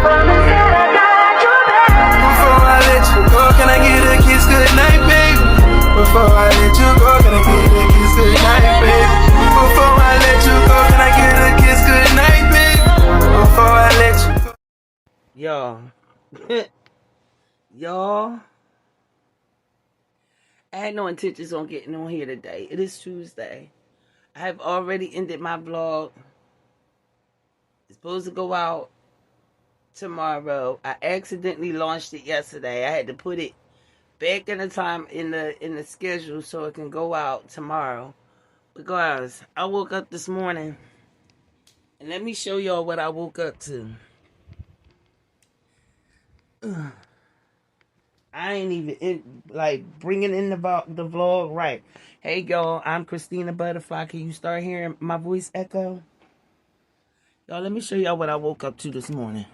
Before I let you go, can I get a kiss goodnight, baby? Before I let you go, can I get a kiss goodnight, baby? Before I let you go, can I get a kiss goodnight, baby? Before I let you go. Y'all. Y'all. I had no intentions on getting on here today. It is Tuesday. I have already ended my vlog. It's supposed to go out tomorrow. I accidentally launched it yesterday. I had to put it back in the time in the schedule so it can go out tomorrow. Because I woke up this morning and let me show y'all what I woke up to. I ain't even bringing in the vlog right. Hey y'all, I'm Christina Butterfly. Can you start hearing my voice echo? Y'all, let me show y'all what I woke up to this morning.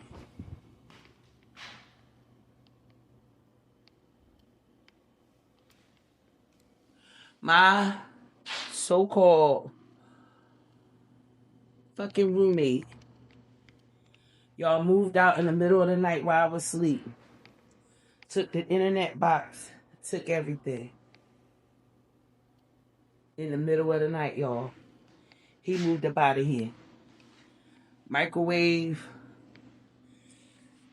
My so-called fucking roommate, y'all, moved out in the middle of the night while I was asleep. Took the internet box, took everything. In the middle of the night, y'all. He moved up out of here. Microwave.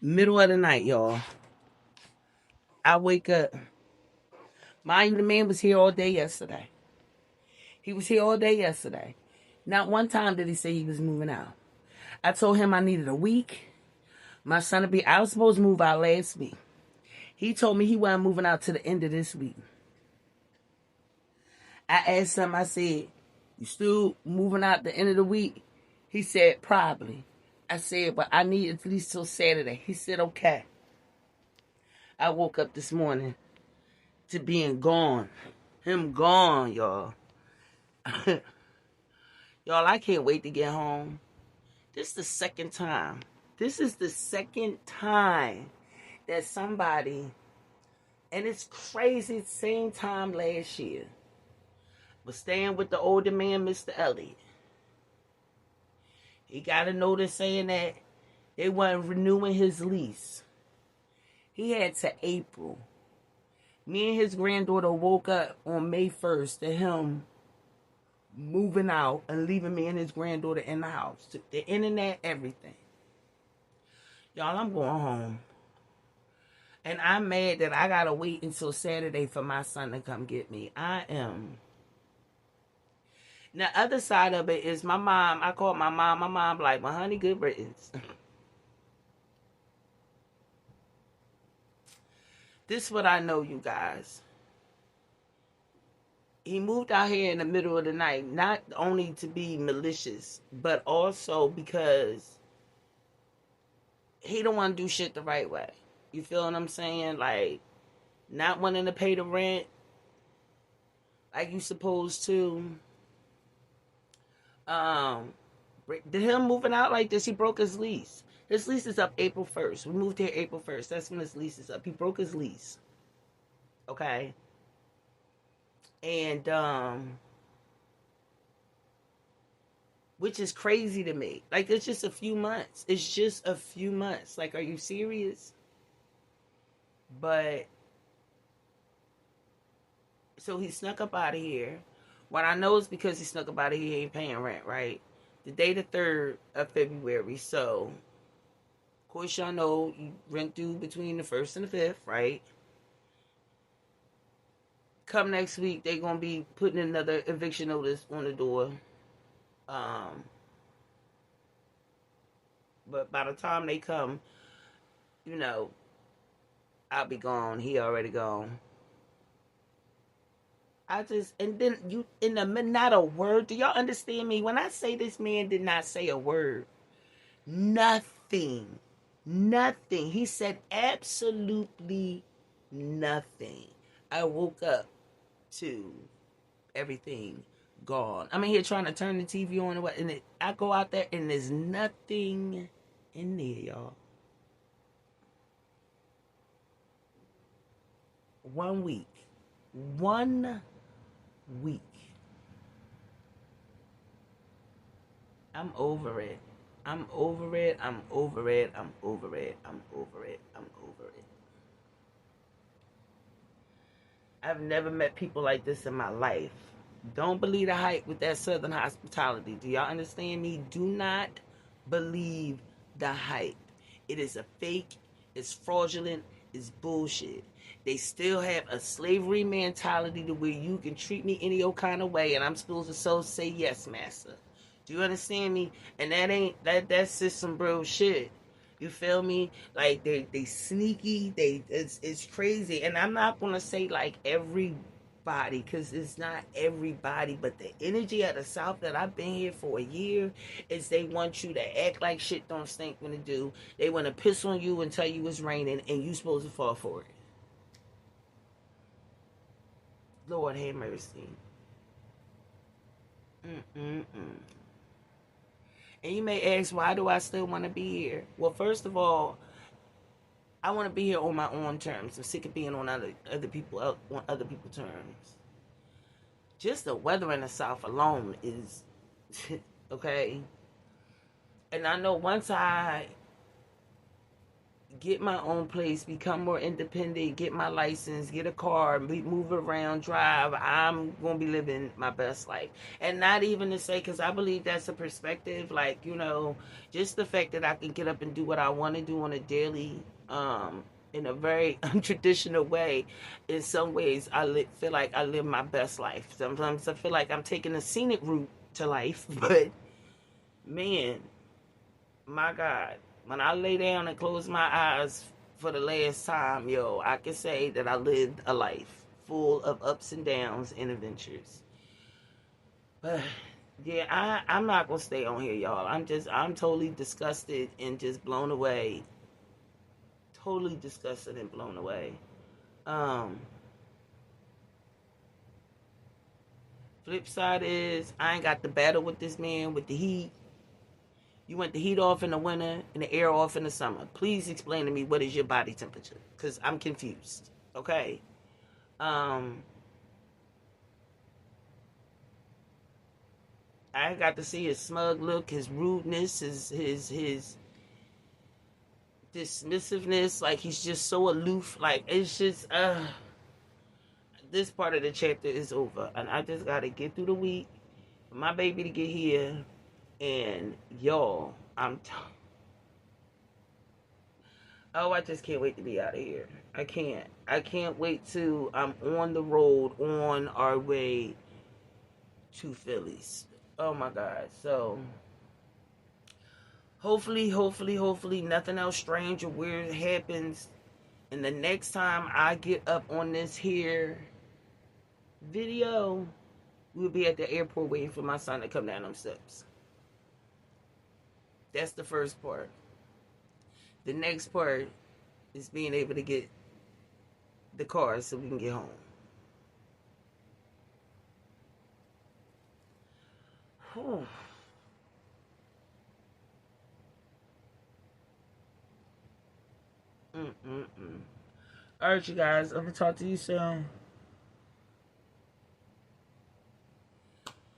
Middle of the night, y'all. I wake up. Mind you, the man was here all day yesterday. He was here all day yesterday. Not one time did he say he was moving out. I told him I needed a week. My son would be, I was supposed to move out last week. He told me he wasn't moving out to the end of this week. I asked him, I said, you still moving out the end of the week? He said, probably. I said, but I need at least till Saturday. He said, okay. I woke up this morning to being gone. Him gone, y'all. Y'all, I can't wait to get home. This is the second time. This is the second time that somebody, and it's crazy, same time last year, was staying with the older man, Mr. Elliott. He got a notice saying that they weren't renewing his lease. He had to April. Me and his granddaughter woke up on May 1st to him moving out and leaving me and his granddaughter in the house. The internet, everything. Y'all, I'm going home. And I'm mad that I gotta wait until Saturday for my son to come get me. I am. The other side of it is my mom. I called my mom. My mom like, well, honey, good riddance. This is what I know, you guys. He moved out here in the middle of the night, not only to be malicious, but also because he don't want to do shit the right way. You feel what I'm saying? Like, not wanting to pay the rent like you supposed to. Him moving out like this, he broke his lease. His lease is up April 1st. We moved here April 1st. That's when his lease is up. He broke his lease. Okay? And, which is crazy to me. Like, it's just a few months. It's just a few months. Like, are you serious? But, so he snuck up out of here. What I know is because he snuck up out of here, he ain't paying rent, right? The day the 3rd of February. So, of course, y'all know you rent due between the 1st and the 5th, right? Come next week, they're going to be putting another eviction notice on the door. But by the time they come, you know, I'll be gone. He already gone. And then you, in the not a word. Do y'all understand me? When I say this man did not say a word, nothing. Nothing. He said absolutely nothing. I woke up to everything gone. I'm in here trying to turn the TV on and what, and I go out there and there's nothing in there, y'all. 1 week. 1 week. I'm over it. I'm over it. I'm over it. I'm over it. I'm over it. I'm over it. I've never met people like this in my life. Don't believe the hype with that Southern hospitality. Do y'all understand me? Do not believe the hype. It is a fake. It's fraudulent. It's bullshit. They still have a slavery mentality to where you can treat me any old kind of way and I'm supposed to so say yes, master. Do you understand me? And that's just some bro shit. You feel me? Like they sneaky. It's crazy. And I'm not gonna say like everybody, because it's not everybody, but the energy of the South that I've been here for a year is they want you to act like shit don't stink when it do. They want to piss on you and tell you it's raining and you supposed to fall for it. Lord have mercy. Mm-mm-mm. And you may ask, why do I still want to be here? Well, first of all, I want to be here on my own terms. I'm sick of being on other people's terms. Just the weather in the South alone is okay. And I know once I get my own place, become more independent, get my license, get a car, move around, drive, I'm going to be living my best life. And not even to say, because I believe that's a perspective, like, just the fact that I can get up and do what I want to do on a daily, in a very untraditional way. In some ways, feel like I live my best life. Sometimes I feel like I'm taking a scenic route to life, but man, my God, when I lay down and close my eyes for the last time, I can say that I lived a life full of ups and downs and adventures. But yeah, I'm not gonna stay on here, y'all. I'm totally disgusted and just blown away. Totally disgusted and blown away. Flip side is I ain't got to battle with this man with the heat. You want the heat off in the winter and the air off in the summer. Please explain to me what is your body temperature, because I'm confused. Okay. I got to see his smug look, his rudeness, his dismissiveness. Like he's just so aloof. Like it's just this part of the chapter is over, and I just gotta get through the week for my baby to get here. And y'all, oh, I just can't wait to be out of here. I can't wait to I'm on the road on our way to Phillies. Oh my God. So hopefully nothing else strange or weird happens. And the next time I get up on this here video, we'll be at the airport waiting for my son to come down them steps. That's the first part. The next part is being able to get the car so we can get home. Whew. All right, you guys. I'm gonna talk to you soon.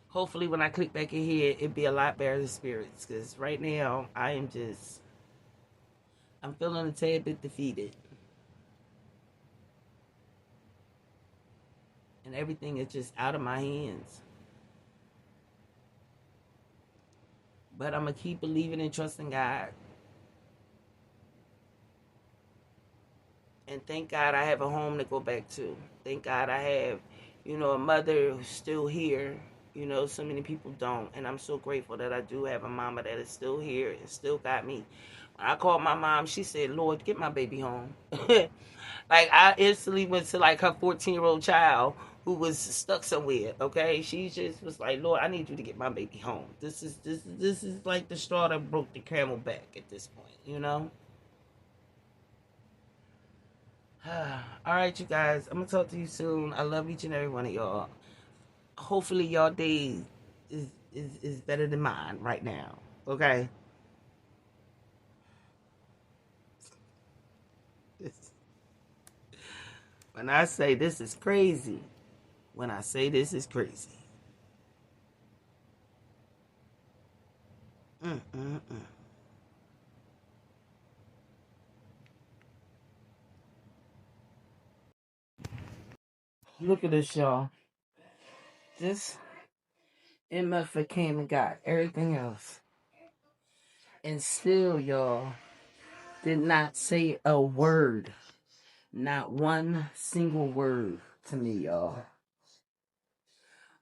Hopefully, when I click back in here, it'll be a lot better spirits. Because right now, I'm feeling a tad bit defeated. And everything is just out of my hands. But I'm going to keep believing and trusting God. And thank God I have a home to go back to. Thank God I have, a mother who's still here. So many people don't. And I'm so grateful that I do have a mama that is still here and still got me. When I called my mom, she said, Lord, get my baby home. Like, I instantly went to, like, her 14-year-old child who was stuck somewhere, okay? She just was like, Lord, I need you to get my baby home. This is like the straw that broke the camel back at this point, All right, you guys. I'm going to talk to you soon. I love each and every one of y'all. Hopefully, y'all day is better than mine right now, okay? When I say this is crazy, when I say this is crazy. Look at this, y'all. This MF came and got everything else. And still, y'all, did not say a word. Not one single word to me, y'all.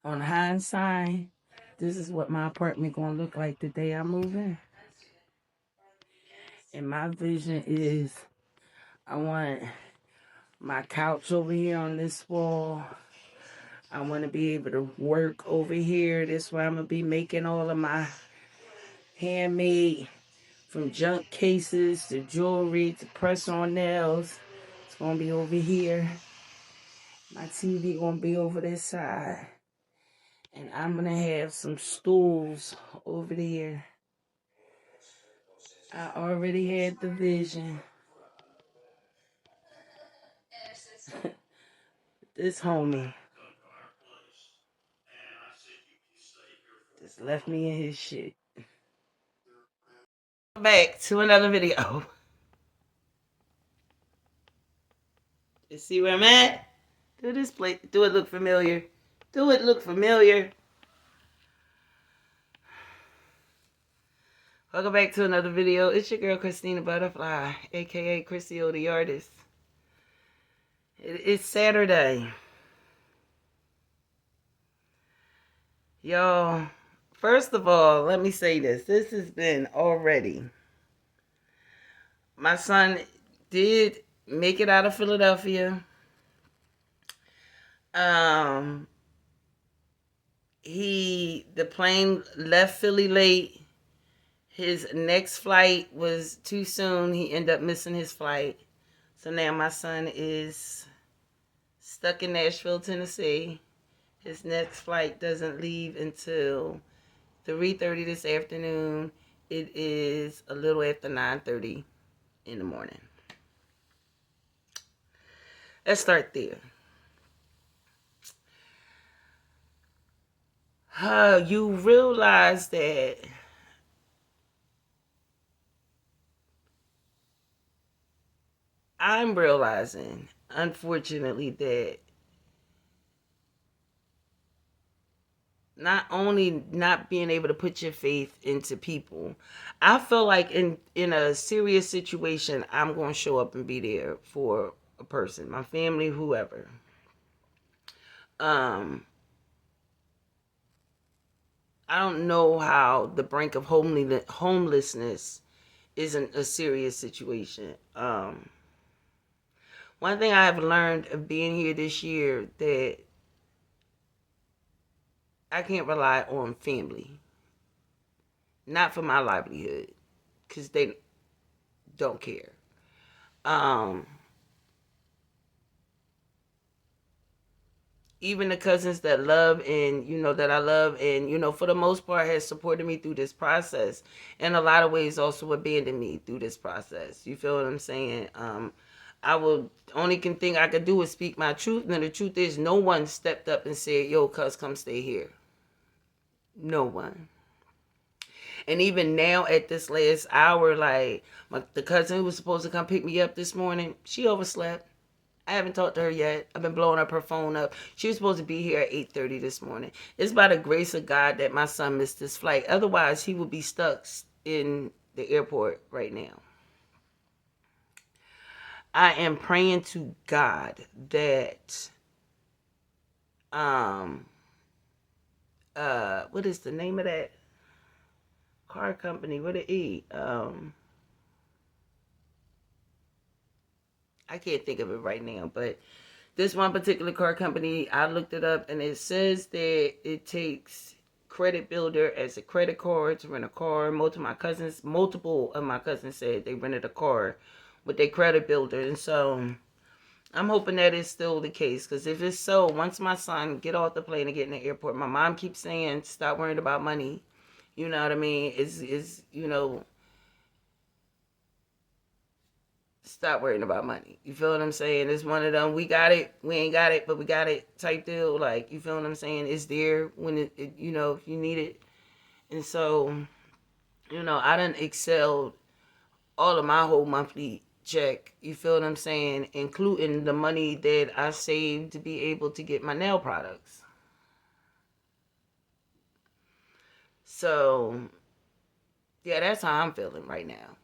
On hindsight, this is what my apartment gonna look like the day I move in. And my vision is I want my couch over here on this wall. I want to be able to work over here. That's where I'm going to be making all of my handmade, from junk cases to jewelry to press-on nails. It's going to be over here. My TV going to be over this side. And I'm going to have some stools over there. I already had the vision. This homie just left me in his shit. Back to another video. You see where I'm at? Do this place. Do it look familiar? Do it look familiar? Welcome back to another video. It's your girl Christina Butterfly, aka Chrissy O the Artist. It's Saturday. Y'all, first of all, let me say this. This has been already. My son did make it out of Philadelphia. The plane left Philly late. His next flight was too soon. He ended up missing his flight. So now my son is stuck in Nashville, Tennessee. His next flight doesn't leave until 3:30 this afternoon. It is a little after 9:30 in the morning. Let's start there. You realize that I'm realizing, unfortunately, that not only not being able to put your faith into people, I feel like in a serious situation, I'm going to show up and be there for a person, my family, whoever. I don't know how the brink of homelessness isn't a serious situation. One thing I have learned of being here this year, that I can't rely on family. Not for my livelihood, because they don't care. Even the cousins that love and, that I love and, for the most part has supported me through this process. In a lot of ways also abandoned me through this process. You feel what I'm saying? Only thing I could do is speak my truth. And the truth is no one stepped up and said, yo, cuz, come stay here. No one. And even now at this last hour, like the cousin who was supposed to come pick me up this morning, she overslept. I haven't talked to her yet. I've been blowing up her phone up. She was supposed to be here at 8:30 this morning. It's by the grace of God that my son missed his flight. Otherwise, he would be stuck in the airport right now. I am praying to God that, what is the name of that car company? What it is? I can't think of it right now, but this one particular car company, I looked it up, and it says that it takes credit builder as a credit card to rent a car. Multiple of my cousins said they rented a car with their credit builder, and so I'm hoping that is still the case, because if it's so, once my son get off the plane and get in the airport, my mom keeps saying, stop worrying about money. You know what I mean? Stop worrying about money. You feel what I'm saying? It's one of them, we got it, we ain't got it, but we got it type deal. Like, you feel what I'm saying? It's there when it if you need it. And so, I done excelled all of my whole monthly check, you feel what I'm saying, including the money that I saved to be able to get my nail products. So, yeah, that's how I'm feeling right now.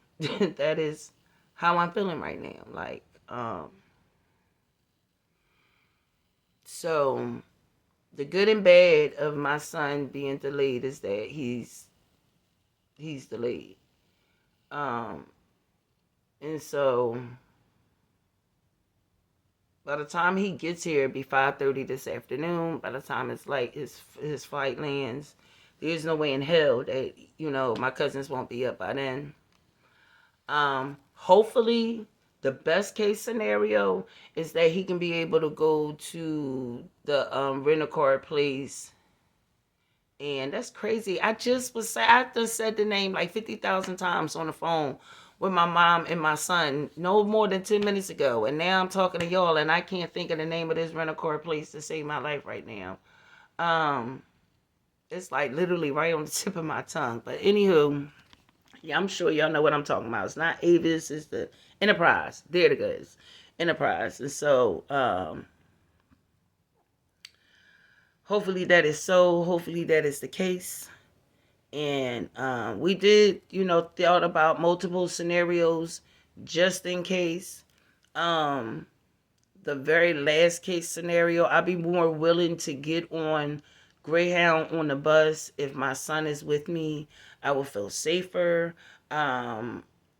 That is how I'm feeling right now. Like, so the good and bad of my son being delayed is that he's delayed. And so by the time he gets here, it'll be 5:30 this afternoon. By the time it's like his flight lands, there's no way in hell that, you know, my cousins won't be up by then. Hopefully, the best case scenario is that he can be able to go to the rent-a-car place. And that's crazy. I just said the name like 50,000 times on the phone with my mom and my son no more than 10 minutes ago. And now I'm talking to y'all and I can't think of the name of this rent-a-car place to save my life right now. It's like literally right on the tip of my tongue. But anywho, yeah, I'm sure y'all know what I'm talking about. It's not Avis, it's the Enterprise. There it goes. Enterprise. And so, hopefully that is so. Hopefully that is the case. And we did, you know, thought about multiple scenarios just in case. The very last case scenario, I'd be more willing to get on Grayhound on the bus if my son is with me. I will feel safer.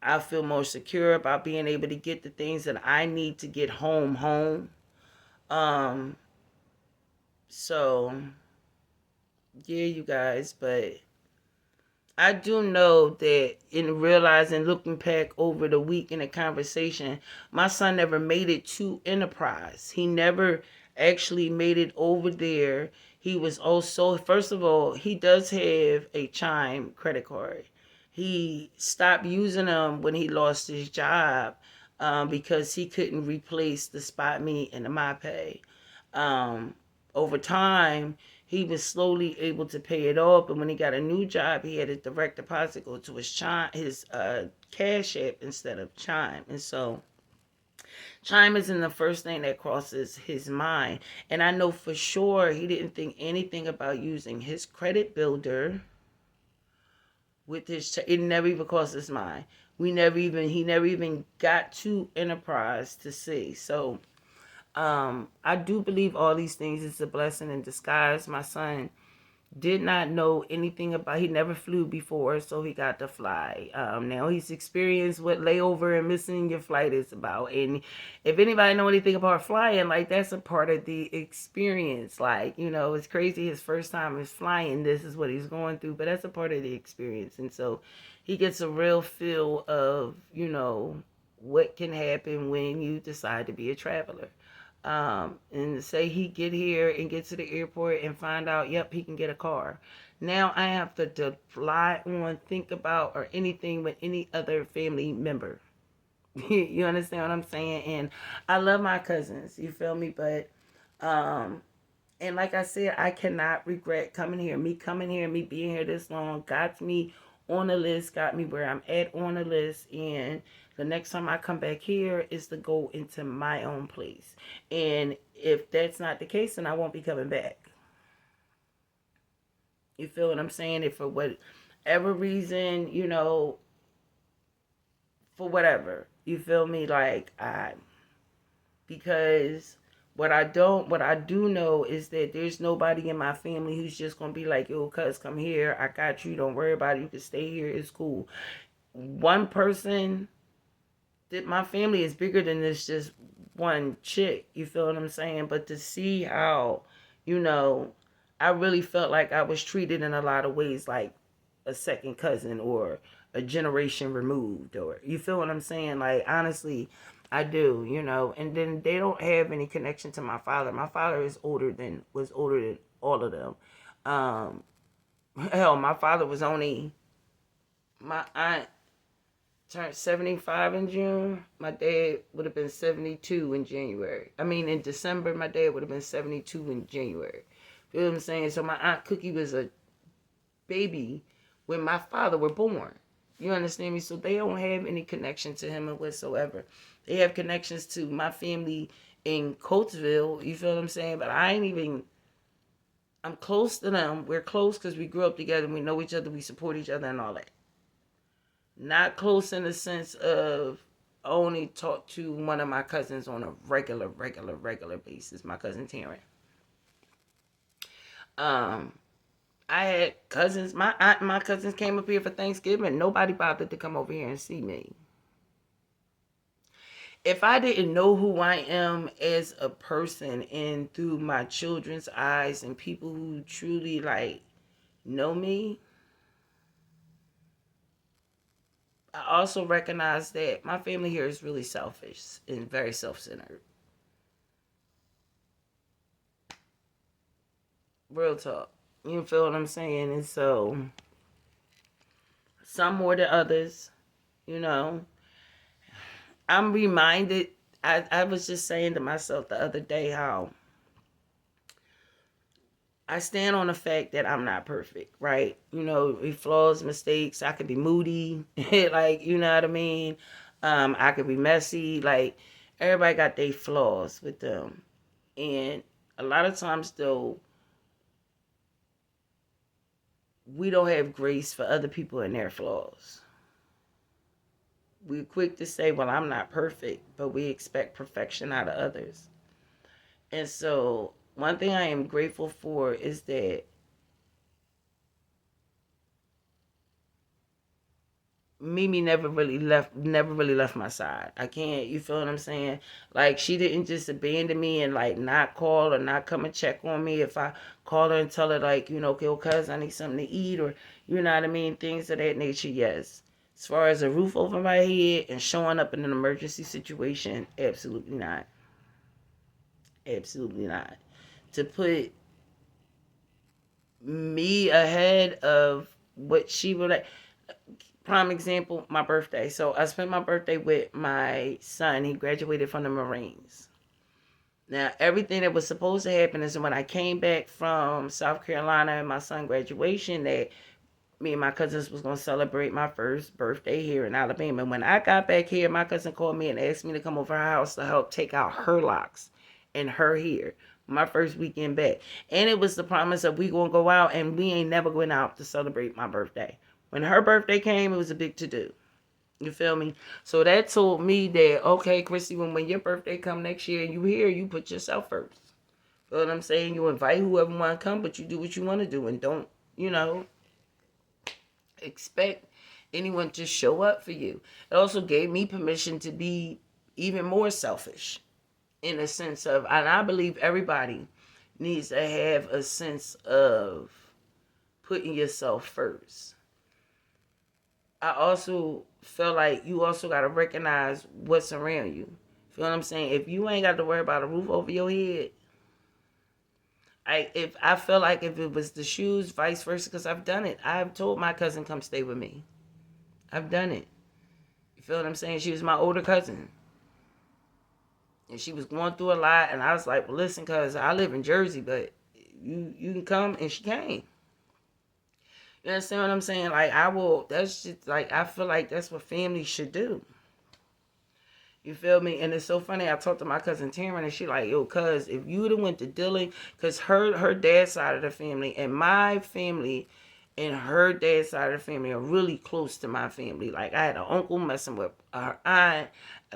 I feel more secure about being able to get the things that I need to get home. So yeah, you guys, but I do know that in realizing, looking back over the week in the conversation, my son never made it to Enterprise. He never actually made it over there. He was also, first of all, he does have a Chime credit card. He stopped using them when he lost his job because he couldn't replace the Spot Me and the MyPay. Over time, he was slowly able to pay it off, but when he got a new job, he had a direct deposit go to his Cash App instead of Chime. And so Chime isn't the first thing that crosses his mind. And I know for sure he didn't think anything about using his credit builder with his, it never even crossed his mind. He never even got to Enterprise to see. So I do believe all these things is a blessing in disguise. My son did not know anything about, he never flew before, so he got to fly. Now he's experienced what layover and missing your flight is about. And if anybody know anything about flying, like, that's a part of the experience. Like, you know, it's crazy. His first time is flying. This is what he's going through, but that's a part of the experience. And so he gets a real feel of, you know, what can happen when you decide to be a traveler. And say he get here and get to the airport and find out, yep, he can get a car. Now I have to fly on, think about, or anything with any other family member. You understand what I'm saying? And I love my cousins, you feel me? But, and like I said, I cannot regret coming here. Me coming here, me being here this long, got me on the list, got me where I'm at on the list. And the next time I come back here is to go into my own place. And if that's not the case, then I won't be coming back. You feel what I'm saying? If for whatever reason, you know, for whatever, you feel me? Like, because what I do know is that there's nobody in my family who's just going to be like, yo, cuz, come here. I got you. Don't worry about it. You can stay here. It's cool. One person, that my family is bigger than this just one chick. You feel what I'm saying? But to see how, you know, I really felt like I was treated in a lot of ways like a second cousin or a generation removed, or, you feel what I'm saying? Like, honestly, I do, you know. And then they don't have any connection to my father. My father was older than all of them. Hell, my father was only, my aunt turned 75 in June. My dad would have been 72 in January. I mean, in December, my dad would have been 72 in January. You know what I'm saying? So my Aunt Cookie was a baby when my father were born. You understand me? So they don't have any connection to him whatsoever. They have connections to my family in Coatesville. You feel what I'm saying? But I ain't even. I'm close to them. We're close because we grew up together. We know each other. We support each other and all that. Not close in the sense of I only talk to one of my cousins on a regular basis. My cousin Taryn. I had cousins. My aunt and my cousins came up here for Thanksgiving. Nobody bothered to come over here and see me. If I didn't know who I am as a person and through my children's eyes and people who truly like know me, I also recognize that my family here is really selfish and very self-centered. Real talk. You feel what I'm saying? And so, some more than others, you know. I'm reminded, I was just saying to myself the other day how I stand on the fact that I'm not perfect, right? You know, flaws, mistakes. I could be moody, like, you know what I mean? I could be messy. Like, everybody got their flaws with them. And a lot of times, though, we don't have grace for other people and their flaws. We're quick to say, well, I'm not perfect, but we expect perfection out of others. And so, one thing I am grateful for is that Mimi never really left my side. I can't, you feel what I'm saying? Like, she didn't just abandon me and like not call or not come and check on me if I call her and tell her like, you know, okay, well, cuz I need something to eat, or you know what I mean, things of that nature. Yes. As far as a roof over my head and showing up in an emergency situation, absolutely not. Absolutely not. To put me ahead of what she would like. Prime example, my birthday. So I spent my birthday with my son. He graduated from the Marines. Now, everything that was supposed to happen is when I came back from South Carolina and my son's graduation, that me and my cousins was going to celebrate my first birthday here in Alabama. When I got back here, my cousin called me and asked me to come over her house to help take out her locks and her hair. My first weekend back. And it was the promise of we going to go out, and we ain't never going out to celebrate my birthday. When her birthday came, it was a big to-do. You feel me? So that told me that, okay, Chrissy, when your birthday come next year and you here, you put yourself first. Feel what I'm saying? You invite whoever want to come, but you do what you want to do. And don't, you know, expect anyone to show up for you. It also gave me permission to be even more selfish in a sense of, and I believe everybody needs to have a sense of putting yourself first. I also feel like you also got to recognize what's around you. Feel what I'm saying? If you ain't got to worry about a roof over your head, I feel like if it was the shoes, vice versa, because I've done it. I've told my cousin come stay with me. I've done it. You feel what I'm saying? She was my older cousin. And she was going through a lot, and I was like, well, listen, cuz I live in Jersey, but you can come, and she came. You understand what I'm saying? Like, that's just, like, I feel like that's what family should do. You feel me? And it's so funny, I talked to my cousin Taryn, and she like, yo, cuz, if you would have went to Dillon, because her dad's side of the family, and my family, and her dad's side of the family are really close to my family. Like, I had an uncle messing with her aunt.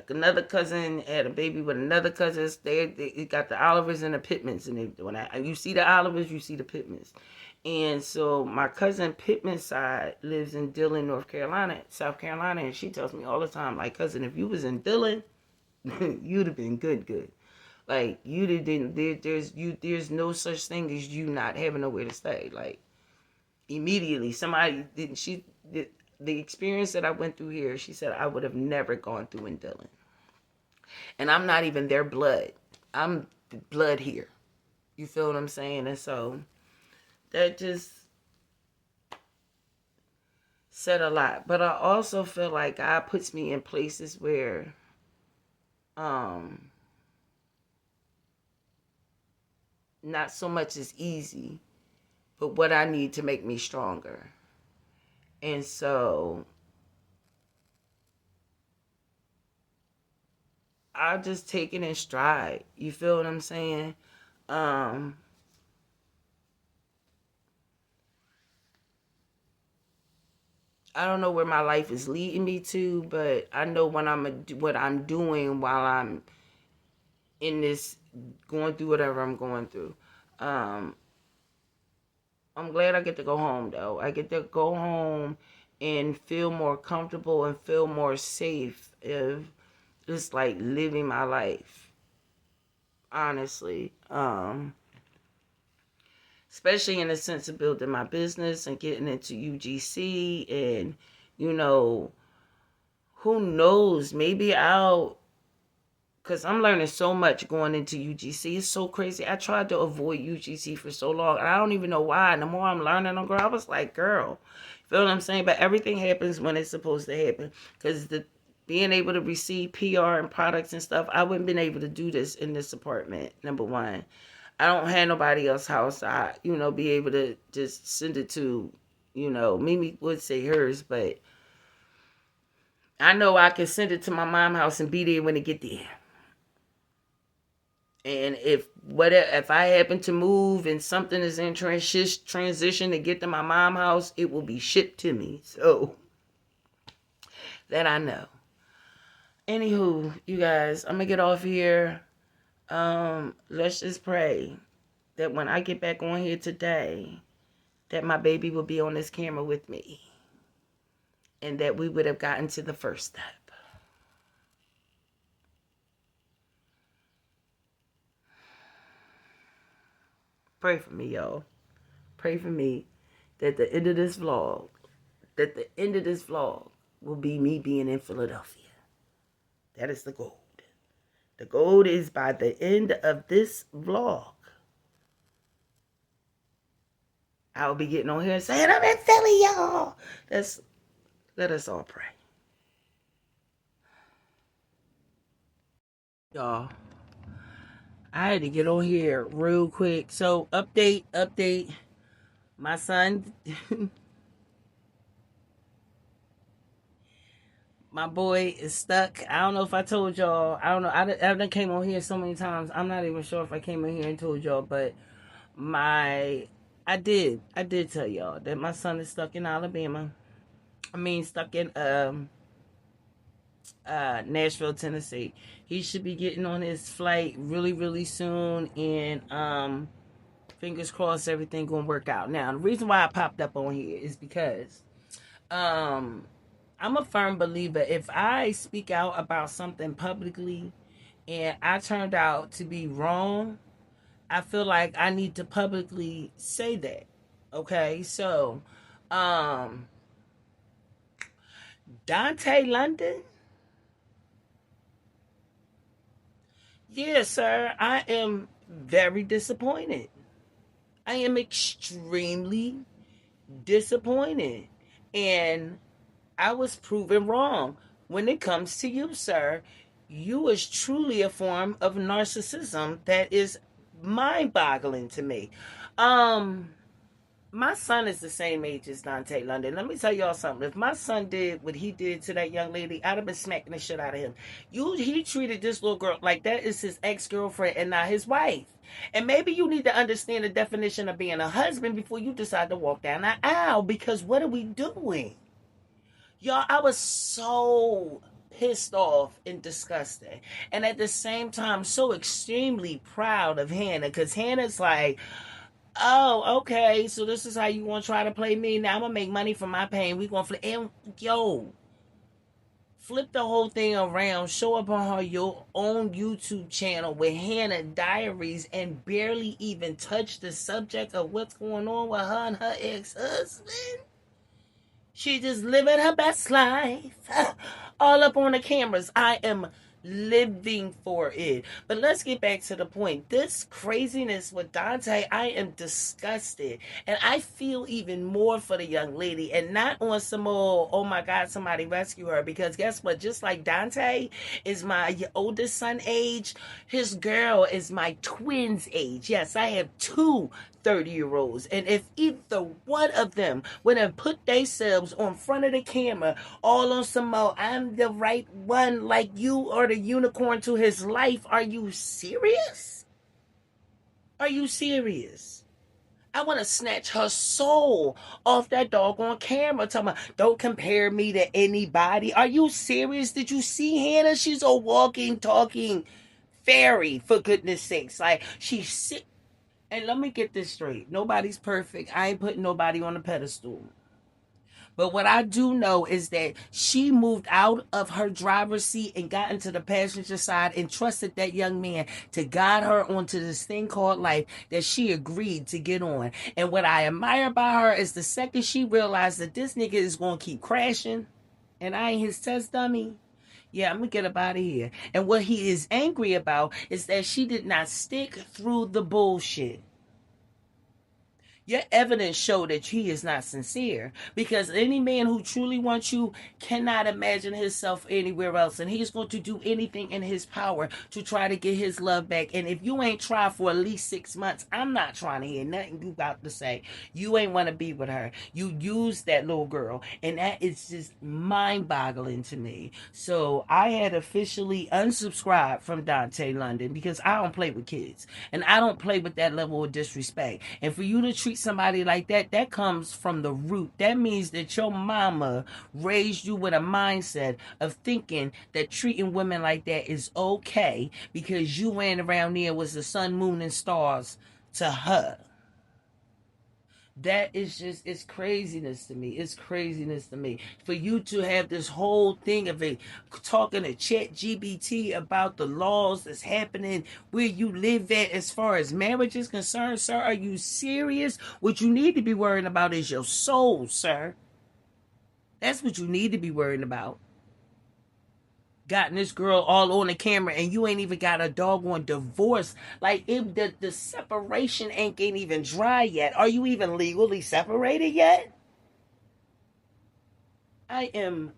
Another cousin had a baby with another cousin. They got the Olivers and the Pittmans. And you see the Olivers, you see the Pittmans. And so my cousin Pittman's side lives in Dillon, North Carolina, South Carolina. And she tells me all the time, like, cousin, if you was in Dillon, you'd have been good. Like, there's no such thing as you not having nowhere to stay. Like, immediately the experience that I went through here, she said I would have never gone through in Dillon. And I'm not even their blood. I'm the blood here. You feel what I'm saying? And so that just said a lot. But I also feel like God puts me in places where not so much is easy, but what I need to make me stronger. And so I'll just take it in stride. You feel what I'm saying? I don't know where my life is leading me to, but I know what I'm doing while I'm in this, going through whatever I'm going through. Um, I'm glad I get to go home though. I get to go home and feel more comfortable and feel more safe if just like living my life. Honestly. Especially in the sense of building my business and getting into UGC, and you know, who knows, maybe because I'm learning so much going into UGC. It's so crazy. I tried to avoid UGC for so long, and I don't even know why. And the more I'm learning on, girl, I was like, girl, feel what I'm saying? But everything happens when it's supposed to happen, because being able to receive PR and products and stuff, I wouldn't been able to do this in this apartment, number one. I don't have nobody else's house. Be able to just send it to, Mimi would say hers, but I know I can send it to my mom's house and be there when it get there. And if I happen to move and something is in transition to get to my mom's house, it will be shipped to me. So that I know. Anywho, you guys, I'm gonna get off here. Let's just pray that when I get back on here today, that my baby will be on this camera with me, and that we would have gotten to the first step. Pray for me, y'all. Pray for me that the end of this vlog, will be me being in Philadelphia. That is the goal. The goal is by the end of this vlog, I'll be getting on here and saying, I'm in Philly, y'all. Let us all pray. Y'all, I had to get on here real quick. So, update. My son, my boy is stuck. I don't know if I told y'all. I don't know. I done came on here so many times. I'm not even sure if I came in here and told y'all, but I did tell y'all that my son is stuck in Alabama. Stuck in Nashville, Tennessee. He should be getting on his flight really, really soon, and fingers crossed everything gonna work out. Now, the reason why I popped up on here is because I'm a firm believer, if I speak out about something publicly and I turned out to be wrong, I feel like I need to publicly say that. Okay, so Dante London, yeah, sir, I am very disappointed. I am extremely disappointed. And I was proven wrong. When it comes to you, sir, you is truly a form of narcissism that is mind-boggling to me. My son is the same age as Dante London. Let me tell y'all something. If my son did what he did to that young lady, I'd have been smacking the shit out of him. He treated this little girl like that is his ex-girlfriend and not his wife. And maybe you need to understand the definition of being a husband before you decide to walk down the aisle, because what are we doing? Y'all, I was so pissed off and disgusted. And at the same time, so extremely proud of Hannah, because Hannah's like, oh, okay, so this is how you want to try to play me. Now I'm going to make money from my pain. We going to flip. And, flip the whole thing around. Show up on your own YouTube channel with Hannah Diaries and barely even touch the subject of what's going on with her and her ex-husband. She just living her best life. All up on the cameras. I am living for it. But let's get back to the point. This craziness with Dante, I am disgusted. And I feel even more for the young lady. And not on some old, oh my God, somebody rescue her. Because guess what? Just like Dante is my oldest son age, his girl is my twin's age. Yes, I have two 30-year-olds. And if either one of them would have put themselves on front of the camera, all on some more, I'm the right one, like you are the unicorn to his life, are you serious? Are you serious? I want to snatch her soul off that doggone camera. Talking about, don't compare me to anybody. Are you serious? Did you see Hannah? She's a walking, talking fairy, for goodness sakes. Like, she's sick. And let me get this straight. Nobody's perfect. I ain't putting nobody on a pedestal. But what I do know is that she moved out of her driver's seat and got into the passenger side and trusted that young man to guide her onto this thing called life that she agreed to get on. And what I admire about her is the second she realized that this nigga is going to keep crashing and I ain't his test dummy. Yeah, I'm going to get up out of here. And what he is angry about is that she did not stick through the bullshit. Your evidence show that he is not sincere, because any man who truly wants you cannot imagine himself anywhere else, and he's going to do anything in his power to try to get his love back. And if you ain't tried for at least 6 months, I'm not trying to hear nothing you got to say. You ain't want to be with her. You used that little girl, and that is just mind-boggling to me. So I had officially unsubscribed from Dante London because I don't play with kids, and I don't play with that level of disrespect. And for you to treat somebody like that, that comes from the root. That means that your mama raised you with a mindset of thinking that treating women like that is okay because you ran around there was the sun, moon, and stars to her. That is just, it's craziness to me. It's craziness to me. For you to have this whole thing of it, talking to ChatGPT about the laws that's happening where you live at as far as marriage is concerned, sir, are you serious? What you need to be worrying about is your soul, sir. That's what you need to be worrying about. Gotten this girl all on the camera and you ain't even got a doggone divorce. Like, if the separation ink ain't even dry yet. Are you even legally separated yet? I am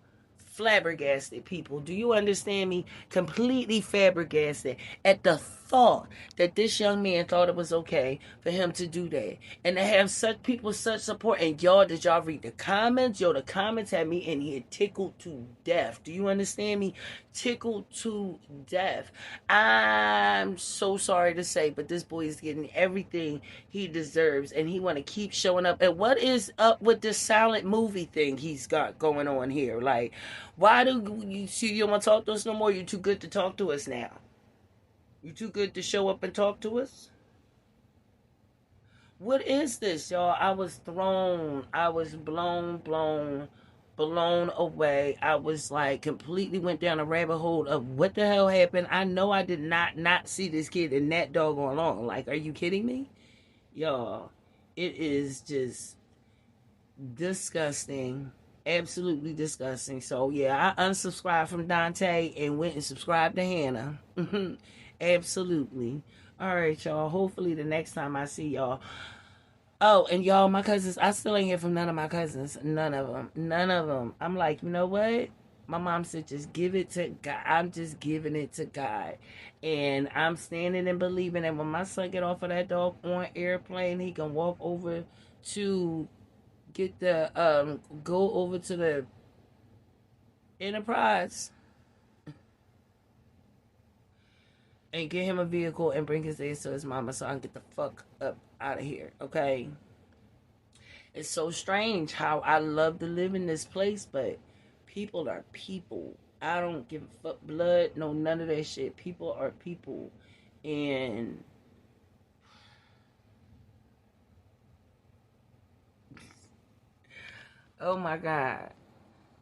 flabbergasted, people. Do you understand me? Completely flabbergasted at the thought that this young man thought it was okay for him to do that, and to have such people, such support. And y'all, did y'all read the comments? Yo, the comments had me in here tickled to death. Do you understand me? Tickled to death. I'm so sorry to say, but this boy is getting everything he deserves, and he want to keep showing up. And what is up with this silent movie thing he's got going on here? Like, why do you see, you don't want to talk to us no more? You're too good to talk to us now. You too good to show up and talk to us? What is this, y'all? I was thrown. I was blown away. I was like, completely went down a rabbit hole of what the hell happened. I know I did not see this kid in that doggone long. Like, are you kidding me? Y'all, it is just disgusting. Absolutely disgusting. So yeah, I unsubscribed from Dante and went and subscribed to Hannah. Absolutely. All right, y'all. Hopefully the next time I see y'all. Oh, and y'all, my cousins, I still ain't hear from none of my cousins. None of them. None of them. I'm like, you know what? My mom said, just give it to God. I'm just giving it to God. And I'm standing and believing that when my son get off of that doggone airplane, he can walk over to get the, go over to the Enterprise and get him a vehicle and bring his ass to his mama so I can get the fuck up out of here, okay? It's so strange how I love to live in this place, but people are people. I don't give a fuck blood, no, none of that shit. People are people. And oh my God.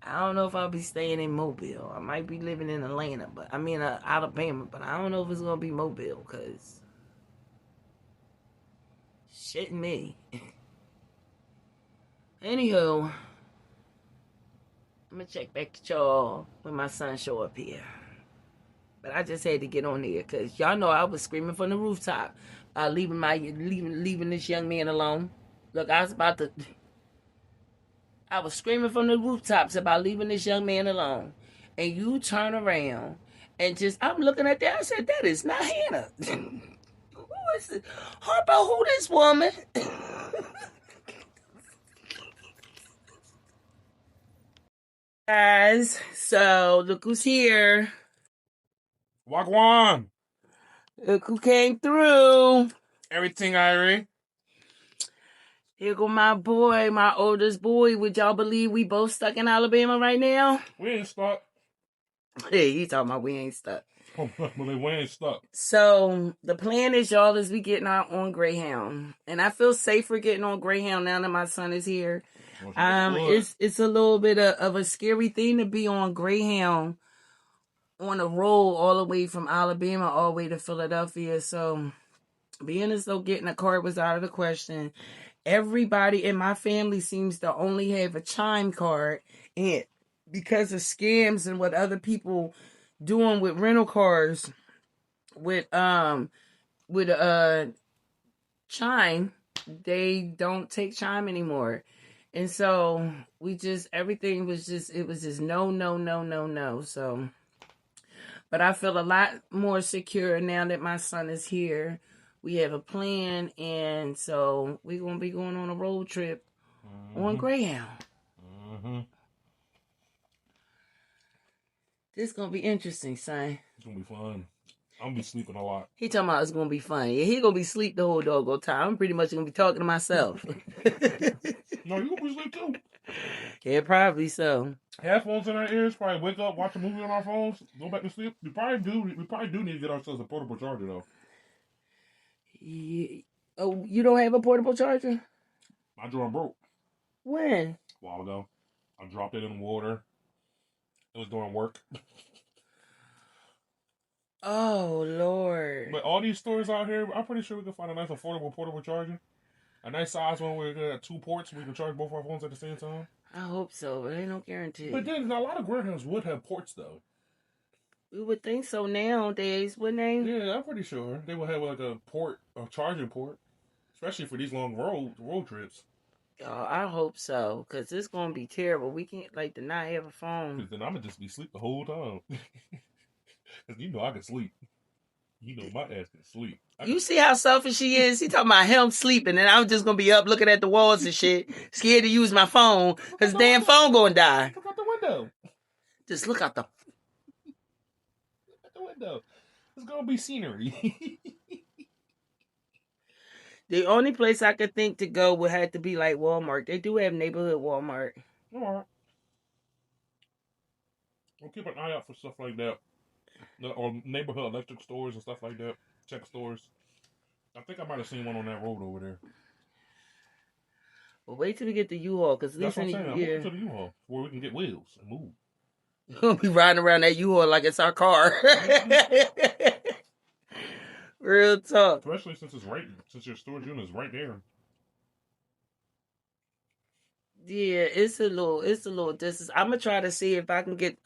I don't know if I'll be staying in Mobile. I might be living in Atlanta, but I mean Alabama, but I don't know if it's gonna be Mobile, cause shit me. Anywho, I'm gonna check back at y'all when my son show up here. But I just had to get on there, cause y'all know I was screaming from the rooftop, leaving this young man alone. Look, I was screaming from the rooftops about leaving this young man alone. And you turn around and just, I'm looking at that. I said, that is not Hannah. Who Harpo, who this woman? Guys, so look who's here. Wagwan. Look who came through. Everything, Irie. Here go my boy, my oldest boy. Would y'all believe we both stuck in Alabama right now? We ain't stuck. Hey, he talking about we ain't stuck. We ain't stuck. So the plan is, y'all, is we getting out on Grayhound, and I feel safer getting on Grayhound now that my son is here. It's a little bit of a scary thing to be on Greyhound on a road all the way from Alabama all the way to Philadelphia. So being as though getting a car was out of the question, everybody in my family seems to only have a Chime card, and because of scams and what other people doing with rental cars with Chime, they don't take Chime anymore. And so everything was just no. So, but I feel a lot more secure now that my son is here. We have a plan, and so we're going to be going on a road trip on Greyhound. This is going to be interesting, son. It's going to be fun. I'm going to be sleeping a lot. He talking about it's going to be fun. Yeah, he going to be asleep the whole doggone time. I'm pretty much going to be talking to myself. No, you going to be asleep too. Yeah, probably so. Headphones in our ears, probably wake up, watch a movie on our phones, go back to sleep. We probably do need to get ourselves a portable charger, though. Yeah. Oh, you don't have a portable charger? My drum broke. When? A while ago. I dropped it in the water. It was doing work. Oh, Lord. But all these stores out here, I'm pretty sure we can find a nice affordable portable charger. A nice size one where we got 2 ports, we can charge both our phones at the same time. I hope so, but ain't no guarantee. But then a lot of Greyhounds would have ports, though. We would think so nowadays, wouldn't they? Yeah, I'm pretty sure they would have like a charging port, especially for these long road trips. Oh, I hope so, because it's going to be terrible. We can't, to not have a phone. Because then I'm going to just be asleep the whole time. Because you know I can sleep. You know my ass can sleep. You see how selfish she is? He talking about him sleeping, and I'm just going to be up looking at the walls and shit, scared to use my phone, because the damn phone going to die. Look out the window. Just look out the... Look out the window. It's going to be scenery. The only place I could think to go would have to be like Walmart. They do have neighborhood Walmart. All right. We'll keep an eye out for stuff like that. Or neighborhood electric stores and stuff like that. Tech stores. I think I might have seen one on that road over there. Well, wait till we get the U-Haul, because that's what I'm saying. I'm moving to the U-Haul where we can get wheels and move. We're going to be riding around that U-Haul like it's our car. Real talk. Especially since since your storage unit is right there. Yeah, it's a little distance. I'm gonna try to see if I can get it's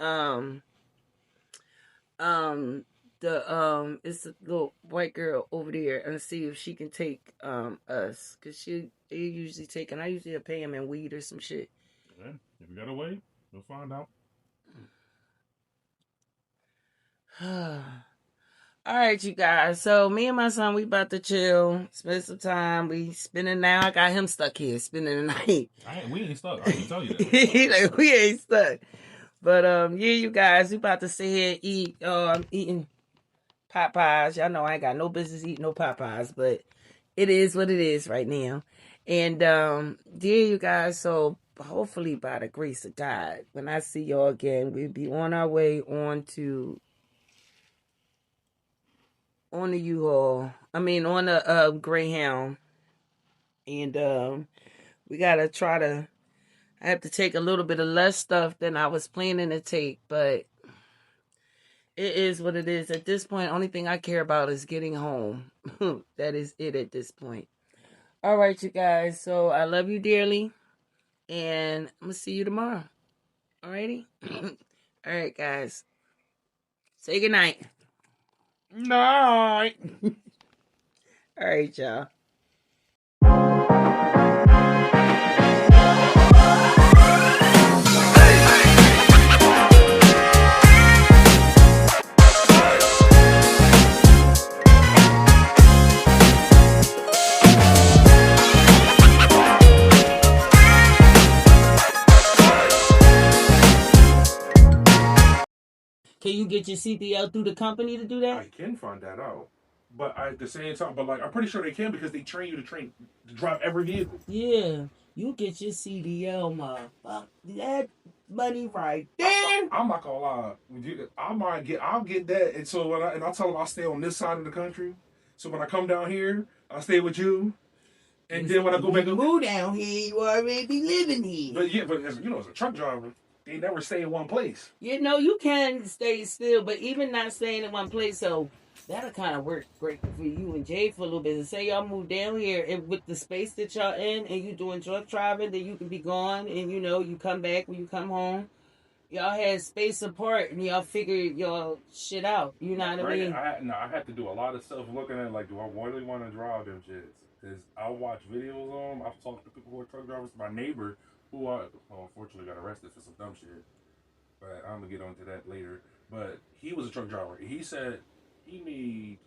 a little white girl over there and see if she can take us, because they usually take, and I usually pay them in weed or some shit. Yeah, if you got a way, we'll find out. All right, you guys. So me and my son, we about to chill, spend some time. We spending now. I got him stuck here, spending the night. We ain't stuck. I can tell you that. He like, we ain't stuck. But yeah, you guys, we about to sit here and eat. I'm eating Popeyes. Y'all know I ain't got no business eating no Popeyes, but it is what it is right now. And yeah, you guys. So hopefully, by the grace of God, when I see y'all again, we'll be on our way on the U-Haul. On the Greyhound. And we gotta try to. I have to take a little bit of less stuff than I was planning to take, but it is what it is. At this point, only thing I care about is getting home. That is it at this point. All right, you guys. So I love you dearly, and I'm gonna see you tomorrow. Alrighty? All right, guys. Say goodnight. Night. All right, y'all. you get your CDL through the company to do that? I can find that out. But at the same time, but like I'm pretty sure they can because they train you to drive every vehicle. Yeah, you get your CDL, motherfucker. That money right there. I'm not gonna lie. I'll get that. And so and I tell them I stay on this side of the country. So when I come down here, I stay with you. And then when I go back to move down here, you already be living here. But as a truck driver, they never stay in one place. You know, you can stay still, but even not staying in one place, so that'll kind of work great for you and Jay for a little bit. And say y'all move down here, and with the space that y'all in, and you doing truck driving, then you can be gone, and you know, you come back when you come home. Y'all had space apart, and y'all figured y'all shit out. You know what I mean? I had to do a lot of stuff looking at, like, do I really want to drive them shits? Because I watch videos on them. I've talked to people who are truck drivers. My neighbor, who unfortunately got arrested for some dumb shit. But I'm going to get onto that later. But he was a truck driver. He said he made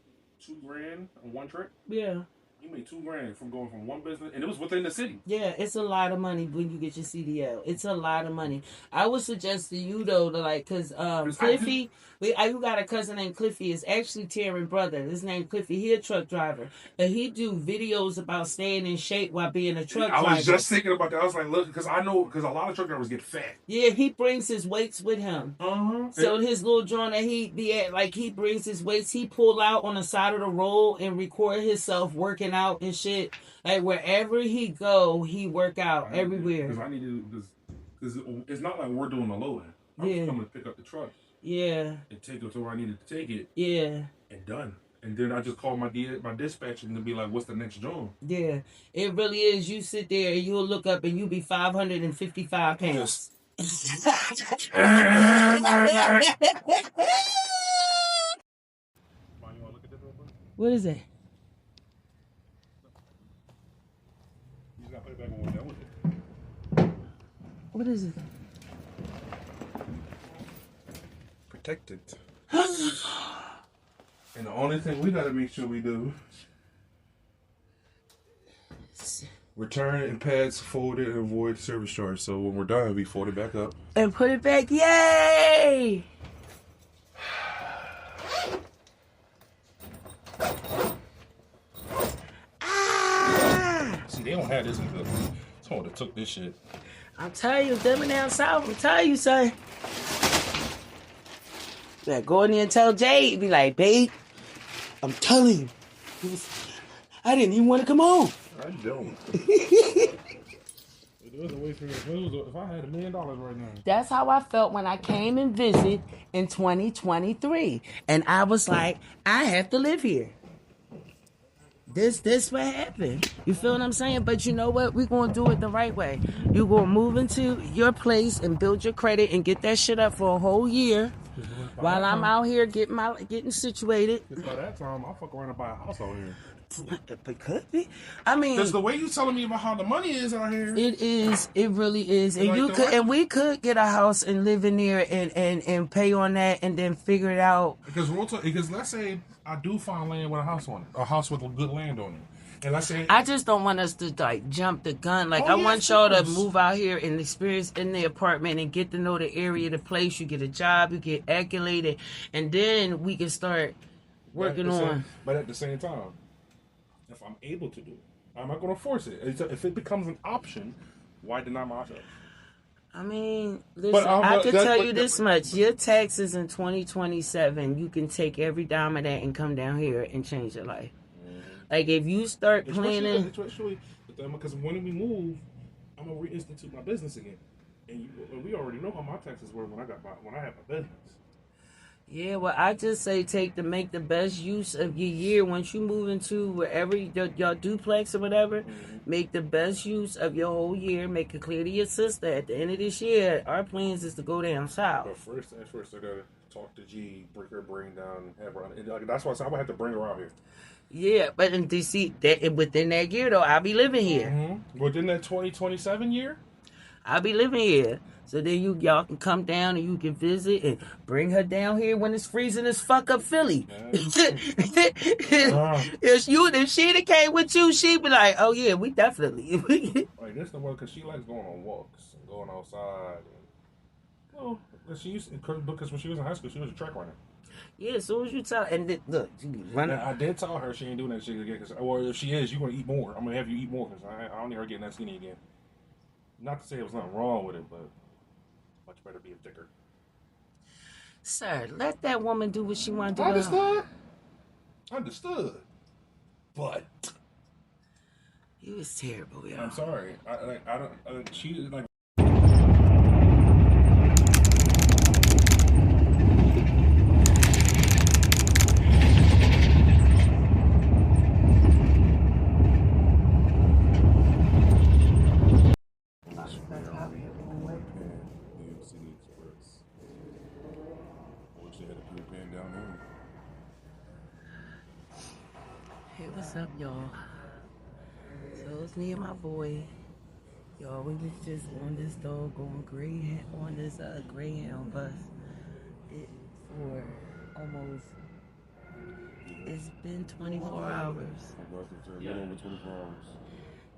$2,000 on one trip. Yeah. He made $2,000 from going from one business, and it was within the city. Yeah, it's a lot of money when you get your CDL. It's a lot of money. I would suggest to you though, to like, cause Cliffy, you got a cousin named Cliffy. It's actually Taryn's brother. His name Cliffy. He a truck driver, and he do videos about staying in shape while being a truck driver. I was just thinking about that. I was like, look, because I know a lot of truck drivers get fat. Yeah, he brings his weights with him. So his little joint that he be at, like he brings his weights. He pull out on the side of the road and record himself working out and shit. Like wherever he go, he work out everywhere. Because I need to, because it's not like we're doing the loading. I'm just coming to pick up the truck. Yeah. And take it to where I needed to take it. Yeah. And done. And then I just call my dispatch and be like, what's the next job? Yeah. It really is. You sit there and you'll look up and you'll be 555 pounds. What is it? You just gotta put it back when we're done with it. What is it? Protected. And the only thing we gotta make sure we do, return and pads folded and avoid service charge. So when we're done, we fold it back up. And put it back. Yay! See, they don't have this in the. Someone that took this shit. I'm telling you, them down south, I'm telling you, son. Yeah, go in there and tell Jade, be like, babe, I'm telling you, I didn't even want to come home. I don't. It was a waste of if I had $1 million right now. That's how I felt when I came and visited in 2023. And I was like, I have to live here. This what happened. You feel what I'm saying? But you know what? We're going to do it the right way. You're going to move into your place and build your credit and get that shit up for a whole year while I'm out here getting situated. By that time, I'll fuck around and buy a house out here. It could be. I mean, because the way you telling me about how the money is out here, it is. It really is. And you could, and we could get a house and live in there and pay on that and then figure it out. Because let's say I do find land with a house on it, a house with a good land on it, and let's say I just don't want us to like jump the gun. Like I want y'all to move out here and experience in the apartment and get to know the area, the place. You get a job, you get acclimated, and then we can start working on. But at the same time, if I'm able to do it, I'm not going to force it. If it becomes an option, why deny myself? I mean, listen, I can tell you this much. Your taxes in 2027, you can take every dime of that and come down here and change your life. Mm-hmm. Like, if you start planning... Especially, because when we move, I'm going to reinstitute my business again. And we already know how my taxes were when I had my business. Yeah, well, I just say make the best use of your year. Once you move into wherever your duplex or whatever, make the best use of your whole year. Make it clear to your sister at the end of this year, our plans is to go down south. But first, I gotta talk to G, break her brain down, and have her. And that's why I'm gonna have to bring her out here. Yeah, but in DC, within that year though, I'll be living here. Mm-hmm. Within that 2027 year, I'll be living here. So then y'all can come down and you can visit and bring her down here when it's freezing as fuck up Philly. If she came with you, she'd be like, oh yeah, we definitely. Like this the one because she likes going on walks and going outside. And, She used because when she was in high school, she was a track runner. Yeah, as soon as you tell, and look, she running. I did tell her she ain't doing that shit again. Or if she is, you're gonna eat more. I'm gonna have you eat more because I don't need her getting that skinny again. Not to say there was nothing wrong with it, but much better being thicker. Sir, let that woman do what she want to do. Understood. But He was terrible, y'all. I'm sorry. I don't. She like. City Express. I wish they had a fuel pan down there. Hey, what's up, y'all? So it's me and my boy. Y'all, we was just on this doggone Grayhound bus. For almost, it's been 24 hours. A little over 24 hours.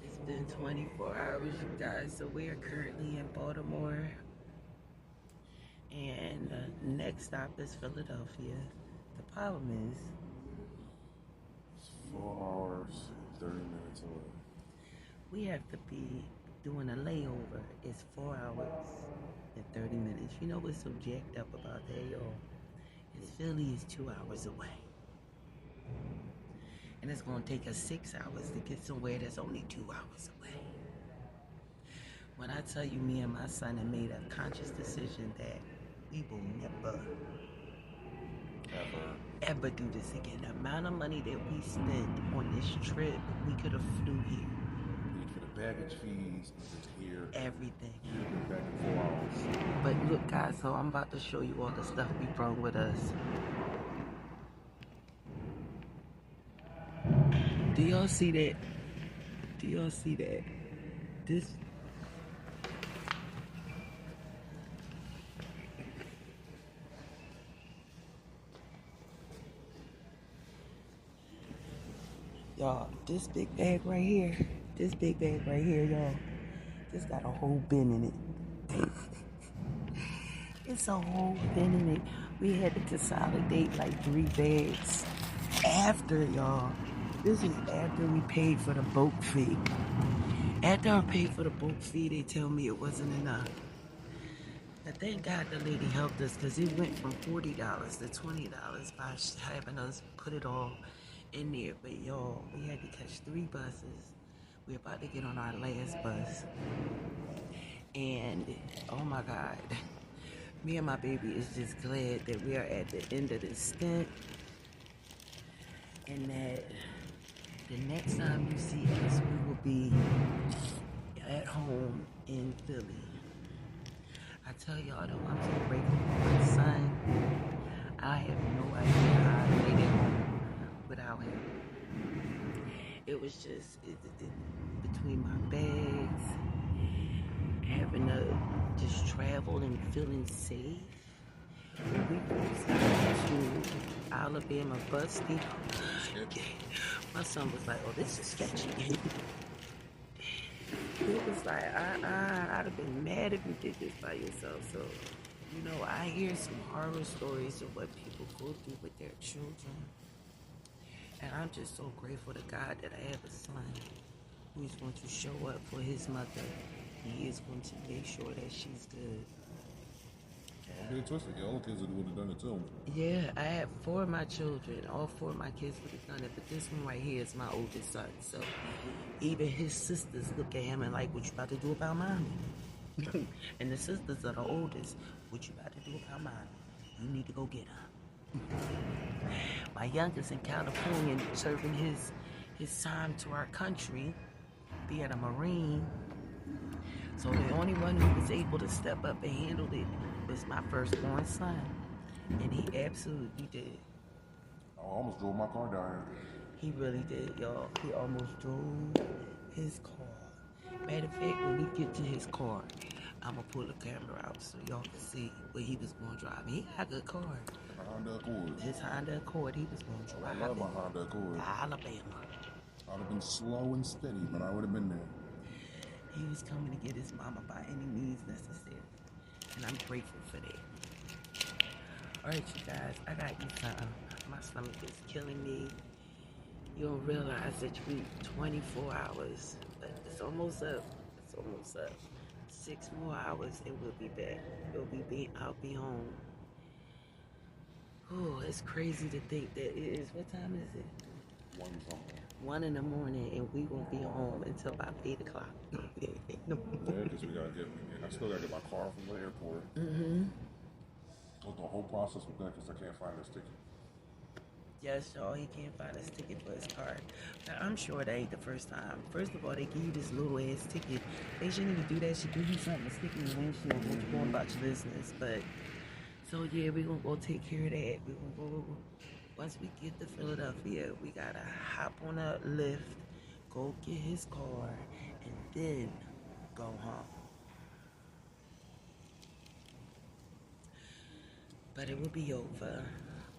It's been 24 hours, you guys. So we are currently in Baltimore. And the next stop is Philadelphia. The problem is, It's 4 hours, 30 minutes away. we have to be doing a layover. It's 4 hours and 30 minutes. You know what's so jacked up about that, y'all? Is Philly is 2 hours away. And it's going to take us 6 hours to get somewhere that's only 2 hours away. When I tell you, me and my son have made a conscious decision that we will never, ever do this again. The amount of money that we spent on this trip, we could have flew here. For the baggage fees, just here. Everything. Back in 4 hours. But look, guys, so I'm about to show you all the stuff we brought with us. Do y'all see that? Do y'all see that? This. Y'all, this big bag right here, y'all, this got a whole bin in it. It's a whole bin in it. We had to consolidate like 3 bags after, y'all. This is after we paid for the boat fee. After I paid for the boat fee, they tell me it wasn't enough. But thank God the lady helped us, because it went from $40 to $20 by having us put it all in there. But y'all, we had to catch 3 buses. We're about to get on our last bus. And oh my God, me and my baby is just glad that we are at the end of this stint, and that the next time you see us, we will be at home in Philly. I tell y'all though, I'm so grateful for my son. I have no idea how I made it home without him. It was just between my bags, having to just travel and feeling safe. When we first got to Alabama bus depot, my son was like, "Oh, this is sketchy." It was like, I'd have been mad if you did this by yourself. So, you know, I hear some horror stories of what people go through with their children. And I'm just so grateful to God that I have a son who is going to show up for his mother. He is going to make sure that she's good. Don't get twisted. Your own kids would have done it too. Yeah, I have 4 of my children. All 4 of my kids would have done it. But this one right here is my oldest son. So even his sisters look at him and like, what you about to do about mommy? And the sisters are the oldest. What you about to do about mommy? You need to go get her. My youngest in California serving his time to our country, being a Marine. So the only one who was able to step up and handle it was my firstborn son. And he absolutely did. I almost drove my car down here. He really did, y'all. He almost drove his car. Matter of fact, when we get to his car, I'm going to pull the camera out so y'all can see what he was going to drive. He had a good car. Honda Accord. His Honda Accord, he was going to drive. I love my Honda Accord. Alabama. I would have been slow and steady, but I would have been there. He was coming to get his mama by any means necessary. And I'm grateful for that. Alright, you guys, I gotta eat something. My stomach is killing me. You don't realize that you eat 24 hours, but it's almost up. It's almost up. 6 more hours and we'll be back. I'll be home. Oh, it's crazy to think that it is. What time is it? 1 in the morning, and we won't be home until about 8 o'clock. Yeah, because I still gotta get my car from the airport. Go through the whole process with that because I can't find this ticket. Yes, y'all, he can't find his ticket for his card. Now, I'm sure that ain't the first time. First of all, they give you this little ass ticket. They shouldn't even do that. Should give you something to stick in your windshield when you're going about your business. But, so yeah, we're gonna go take care of that. We're gonna go, once we get to Philadelphia, we gotta hop on a lift, go get his car, and then go home. But it will be over.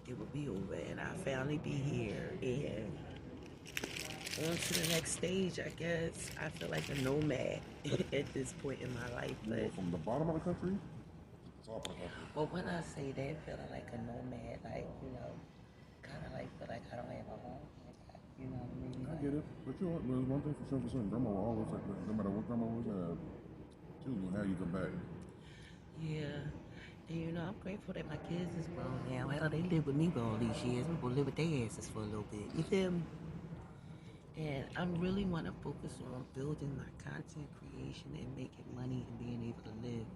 It will be over, and I'll finally be here. And on to the next stage, I guess. I feel like a nomad at this point in my life. But from the bottom of the country, top of the country. Well, when I say that, feeling like a nomad, like, you know, kind of like feel like I don't have a home. You know what I mean? I get it. But you know, there's one thing for sure, grandma will always like, no matter what grandma was she was gonna have you come back. Yeah. And you know, I'm grateful that my kids is grown now. Hell, they live with me for all these years. I'm gonna live with their asses for a little bit. You feel me? And I really want to focus on building my content creation and making money and being able to live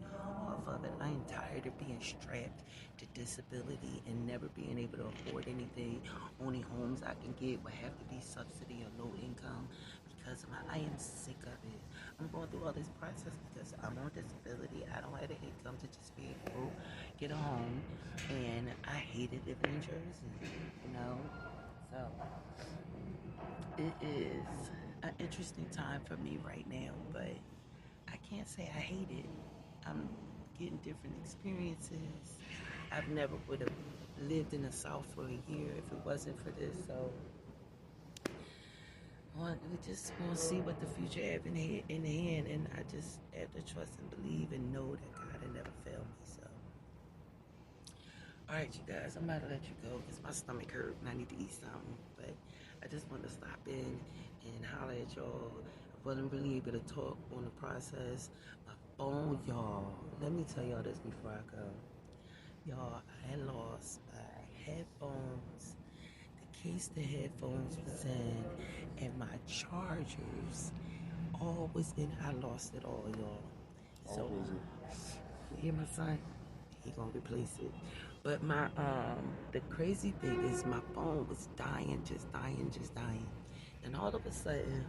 off of it. I am tired of being strapped to disability and never being able to afford anything. Only homes I can get will have to be subsidy or low income because I am sick of it. I'm going through all this process because I'm on disability. I don't have the income to just be able to get a home. And I hated living in Jersey, you know? So it is an interesting time for me right now, but I can't say I hate it. I'm getting different experiences. I've never would have lived in the South for a year if it wasn't for this. So we just gonna see what the future have in hand, and I just have to trust and believe and know that God will never fail me. So, all right, you guys, I'm about to let you go because my stomach hurt and I need to eat something. But I just want to stop in and holler at y'all. I wasn't really able to talk on the process. My phone, y'all. Let me tell y'all this before I go. Y'all, I had lost my headphones, the case the headphones was in, and my chargers all was in. I lost it all, y'all. So, you hear my son? He gonna replace it. But my the crazy thing is my phone was dying, just dying. And all of a sudden,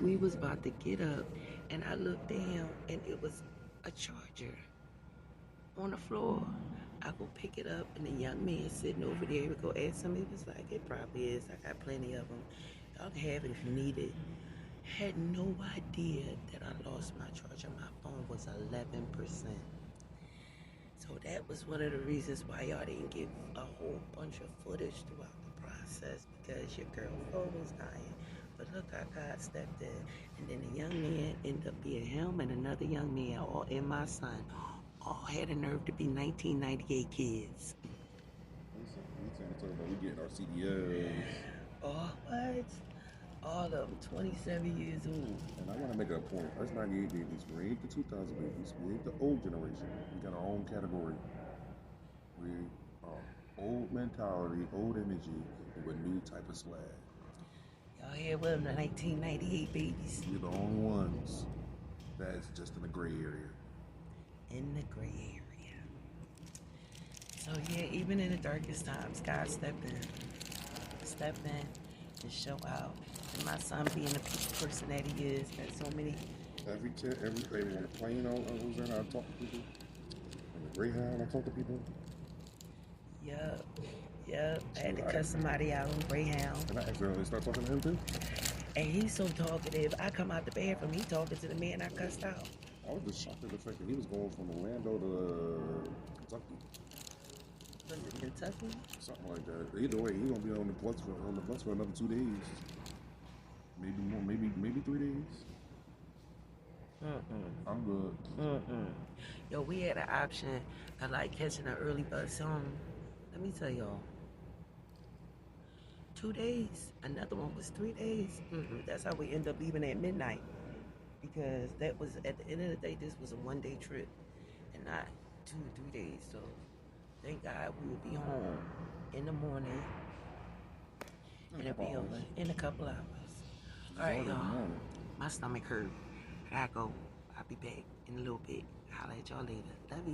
we was about to get up, and I looked down, and it was a charger on the floor. I go pick it up, and the young man sitting over there, we go ask him. He was like, "It probably is. I got plenty of them. Y'all can have it if you need it." Had no idea that I lost my charger. My phone was 11%. So that was one of the reasons why y'all didn't get a whole bunch of footage throughout the process, because your girl phone was dying. But look how God stepped in. And then the young man ended up being him and another young man, all and my son, all had a nerve to be 1998 kids. We getting our CDLs. Oh, what? All of them 27 years old. And I want to make a point. Us 98 babies, we ain't the 2000 babies. We ain't the old generation. We got our own category. We are old mentality, old energy, with new type of swag. Y'all here with them, the 1998 babies. We're the only ones that's just in the gray area. In the gray area. So yeah, even in the darkest times, God step in and show out. And my son being the person that he is, that so many. Every day on the plane, I was in, I talk to people. On the Grayhound, I talk to people. Yup. I had to cut somebody out on Grayhound. And I accidentally start talking to him too. And he's so talkative. I come out the bathroom, he talking to the man I cussed out. I was just shocked at the fact that he was going from Orlando to Kentucky. Was it Kentucky? Something like that. Either way, he's gonna be on the bus for another 2 days. Maybe more, maybe 3 days. I'm good. Yo, we had an option of like catching an early bus home. Let me tell y'all. 2 days. Another one was 3 days. That's how we end up leaving at midnight. Because that was, at the end of the day, this was a 1-day trip and not 2 or 3 days. So thank God we will be home in the morning. And it'll be over in a couple hours. All right, y'all. My stomach hurt. I gotta go. I'll be back in a little bit. Holla at y'all later. Love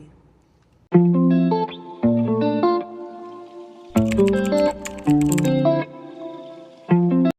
you.